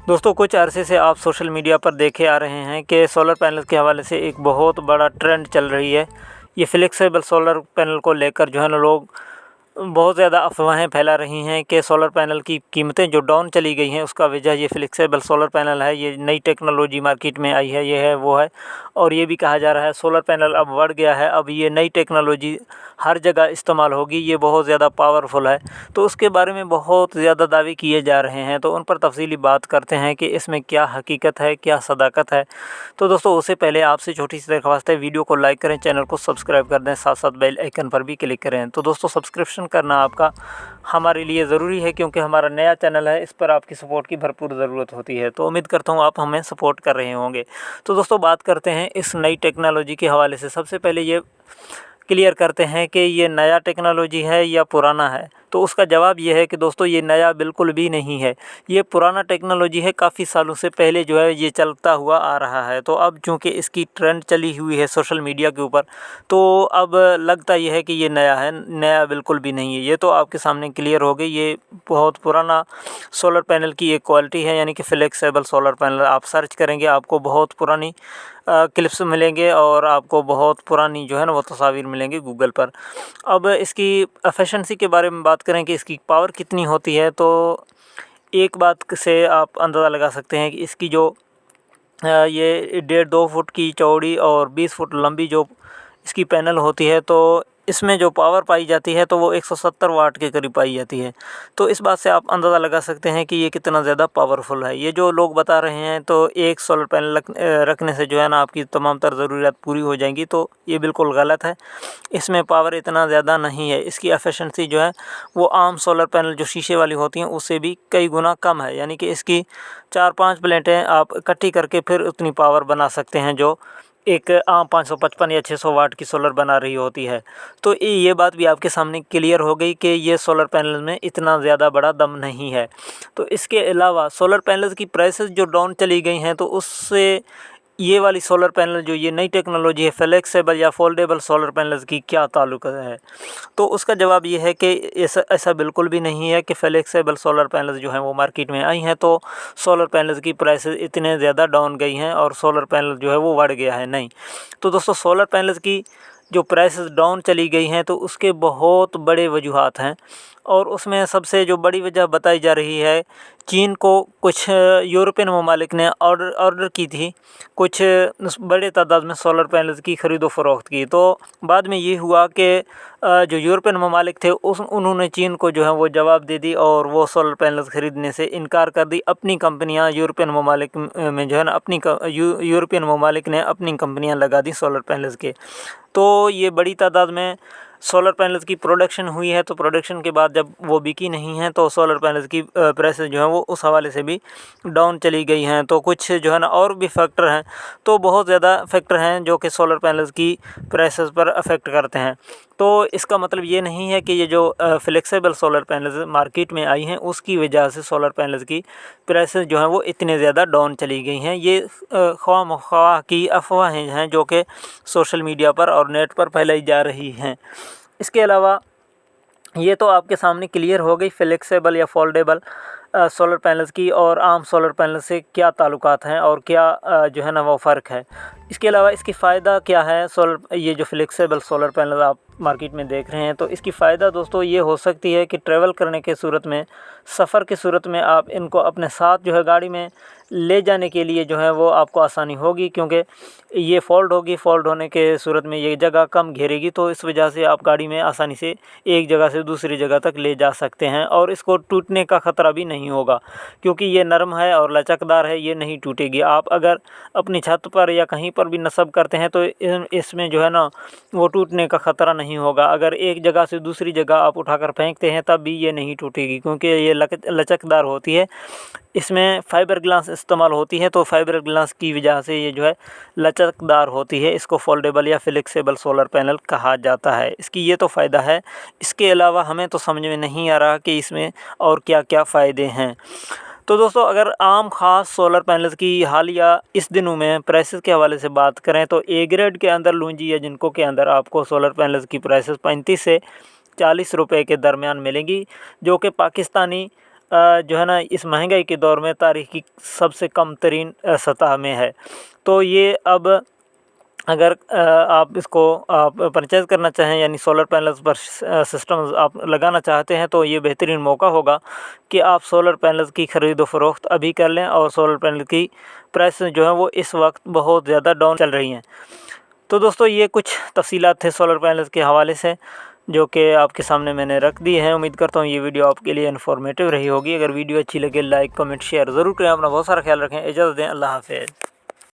दोस्तों कुछ अरसे से आप सोशल मीडिया पर देखे आ रहे हैं कि सोलर पैनल के हवाले से एक बहुत बड़ा ट्रेंड चल रही है। ये फ्लेक्सिबल सोलर पैनल को लेकर जो है ना लोग बहुत ज़्यादा अफवाहें फैला रही हैं कि सोलर पैनल की कीमतें जो डाउन चली गई हैं उसका वजह ये फ्लेक्सिबल सोलर पैनल है। ये नई टेक्नोलॉजी मार्केट में आई है, ये है वो है। और ये भी कहा जा रहा है सोलर पैनल अब बढ़ गया है, अब ये नई टेक्नोलॉजी हर जगह इस्तेमाल होगी, ये बहुत ज़्यादा पावरफुल है। तो उसके बारे में बहुत ज़्यादा दावे किए जा रहे हैं, तो उन पर तफसीली बात करते हैं कि इसमें क्या हकीकत है, क्या सदाकत है। तो दोस्तों उससे पहले आपसे छोटी सी दरख्वास्त है, वीडियो को लाइक करें, चैनल को सब्सक्राइब कर दें, साथ साथ बेल आइकन पर भी क्लिक करें। तो दोस्तों सब्सक्रिप्शन करना आपका हमारे लिए ज़रूरी है, क्योंकि हमारा नया चैनल है, इस पर आपकी सपोर्ट की भरपूर ज़रूरत होती है। तो उम्मीद करता हूँ आप हमें सपोर्ट कर रहे होंगे। तो दोस्तों बात करते हैं इस नई टेक्नोलॉजी के हवाले से। सबसे पहले ये क्लियर करते हैं कि ये नया टेक्नोलॉजी है या पुराना है। तो उसका जवाब ये है कि दोस्तों ये नया बिल्कुल भी नहीं है, ये पुराना टेक्नोलॉजी है। काफ़ी सालों से पहले जो है ये चलता हुआ आ रहा है। तो अब चूँकि इसकी ट्रेंड चली हुई है सोशल मीडिया के ऊपर, तो अब लगता ये है कि ये नया है, नया बिल्कुल भी नहीं है। ये तो आपके सामने क्लियर हो गई, ये बहुत पुराना सोलर पैनल की एक क्वालिटी है, यानी कि फ्लेक्सिबल सोलर पैनल। आप सर्च करेंगे आपको बहुत पुरानी क्लिप्स मिलेंगे और आपको बहुत पुरानी जो है ना वो तस्वीर मिलेंगी गूगल पर। अब इसकी एफिशिएंसी के बारे में बात करें कि इसकी पावर कितनी होती है, तो एक बात से आप अंदाज़ा लगा सकते हैं कि इसकी जो ये 1.5-2 फुट की चौड़ी और 20 फुट लंबी जो इसकी पैनल होती है, तो इसमें जो पावर पाई जाती है तो वो 170 वाट के करीब पाई जाती है। तो इस बात से आप अंदाज़ा लगा सकते हैं कि ये कितना ज़्यादा पावरफुल है। ये जो लोग बता रहे हैं तो एक सोलर पैनल रखने से जो है ना आपकी तमाम तर ज़रूरियात पूरी हो जाएंगी, तो ये बिल्कुल गलत है। इसमें पावर इतना ज़्यादा नहीं है। इसकी एफिशिएंसी जो है वो आम सोलर पैनल जो शीशे वाली होती हैं उससे भी कई गुना कम है। यानी कि इसकी 4-5 प्लेटें आप इकट्ठी करके फिर उतनी पावर बना सकते हैं जो एक आम 555 या 600 वाट की सोलर बना रही होती है। तो ये बात भी आपके सामने क्लियर हो गई कि ये सोलर पैनल में इतना ज़्यादा बड़ा दम नहीं है। तो इसके अलावा सोलर पैनल्स की प्राइसेस जो डाउन चली गई हैं, तो उससे ये वाली सोलर पैनल जो ये नई टेक्नोलॉजी है फ्लेक्सिबल या फोल्डेबल सोलर पैनल्स की क्या ताल्लुक है। तो उसका जवाब ये है कि ऐसा बिल्कुल भी नहीं है कि फ्लेक्सिबल सोलर पैनल्स जो हैं वो मार्केट में आई हैं तो सोलर पैनल्स की प्राइसेस इतने ज़्यादा डाउन गई हैं और सोलर पैनल जो है वो बढ़ गया है, नहीं। तो दोस्तों सोलर पैनल्स की जो प्राइसेस डाउन चली गई हैं तो उसके बहुत बड़े वजूहात हैं, और उसमें सबसे जो बड़ी वजह बताई जा रही है, चीन को कुछ यूरोपियन ममालिक ने ऑर्डर की थी कुछ बड़े तादाद में सोलर पैनल्स की ख़रीदो फ़रोख्त की। तो बाद में ये हुआ कि जो यूरोपियन ममालिक थे उन्होंने चीन को जो है वो जवाब दे दी और वो सोलर पैनल्स ख़रीदने से इनकार कर दी। अपनी कंपनियां यूरोपियन ममालिक में जो है ना यूरोपियन ममालिक ने अपनी कंपनियां लगा दी सोलर पैनल्स के। तो ये बड़ी तादाद में सोलर पैनल्स की प्रोडक्शन हुई है। तो प्रोडक्शन के बाद जब वो बिकी नहीं है तो सोलर पैनल्स की प्राइसेस जो हैं वो उस हवाले से भी डाउन चली गई हैं। तो कुछ जो है ना और भी फैक्टर हैं, तो बहुत ज़्यादा फैक्टर हैं जो कि सोलर पैनल्स की प्राइसेस पर अफेक्ट करते हैं। तो इसका मतलब ये नहीं है कि ये जो फ्लेक्सिबल सोलर पैनल्स मार्केट में आई हैं उसकी वजह से सोलर पैनल्स की प्राइसेस जो हैं वो इतने ज़्यादा डाउन चली गई हैं। ये ख्वाह की अफवाहें हैं जो कि सोशल मीडिया पर और नेट पर फैलाई जा रही हैं। इसके अलावा ये तो आपके सामने क्लियर हो गई फ्लेक्सिबल या फोल्डेबल सोलर पैनल्स की और आम सोलर पैनल से क्या ताल्लुकात हैं और क्या जो है ना वो फ़र्क है। इसके अलावा इसकी फ़ायदा क्या है। ये जो फ्लेक्सिबल सोलर पैनल आप मार्केट में देख रहे हैं, तो इसकी फ़ायदा दोस्तों ये हो सकती है कि ट्रैवल करने के सूरत में, सफ़र की सूरत में आप इनको अपने साथ जो है गाड़ी में ले जाने के लिए जो है वो आपको आसानी होगी, क्योंकि ये फ़ोल्ड होगी। फ़ोल्ड होने के सूरत में ये जगह कम घेरेगी, तो इस वजह से आप गाड़ी में आसानी से एक जगह से दूसरी जगह तक ले जा सकते हैं और इसको टूटने का ख़तरा भी नहीं होगा, क्योंकि ये नरम है और लचकदार है, ये नहीं टूटेगी। आप अगर अपनी छत पर या कहीं पर भी नस्ब करते हैं तो इसमें जो है ना वो टूटने का ख़तरा नहीं होगा। अगर एक जगह से दूसरी जगह आप उठाकर फेंकते हैं तब भी ये नहीं टूटेगी, क्योंकि ये लचकदार होती है। इसमें फ़ाइबर ग्लास इस्तेमाल होती है, तो फ़ाइबर ग्लास की वजह से ये जो है लचकदार होती है। इसको फोल्डेबल या फ्लेक्सिबल सोलर पैनल कहा जाता है। इसकी ये तो फ़ायदा है। इसके अलावा हमें तो समझ में नहीं आ रहा कि इसमें और क्या क्या फ़ायदे हैं। तो दोस्तों अगर आम ख़ास सोलर पैनल्स की हालिया इस दिनों में प्राइसेस के हवाले से बात करें, तो ए ग्रेड के अंदर लूंजी या जिनको के अंदर आपको सोलर पैनल्स की प्राइसेस 35 से 40 रुपए के दरमियान मिलेंगी, जो कि पाकिस्तानी जो है ना इस महंगाई के दौर में तारीख़ की सबसे कम तरीन सतह में है। तो ये अब अगर आप इसको आप परचेज़ करना चाहें, यानी सोलर पैनल्स पर सिस्टम आप लगाना चाहते हैं, तो ये बेहतरीन मौका होगा कि आप सोलर पैनल्स की ख़रीद व फ़रोख्त अभी कर लें। और सोलर पैनल की प्राइस जो है वो इस वक्त बहुत ज़्यादा डाउन चल रही हैं। तो दोस्तों, ये कुछ तफ़सीलात थे सोलर पैनल्स के हवाले से जो कि आपके सामने मैंने रख दी हैं। उम्मीद करता हूँ ये वीडियो आपके लिए इन्फॉर्मेटिव रही होगी। अगर वीडियो अच्छी लगे लाइक कमेंट शेयर ज़रूर करें। अपना बहुत सारा ख्याल रखें। इजाज़त दें। अल्लाह हाफ़िज़।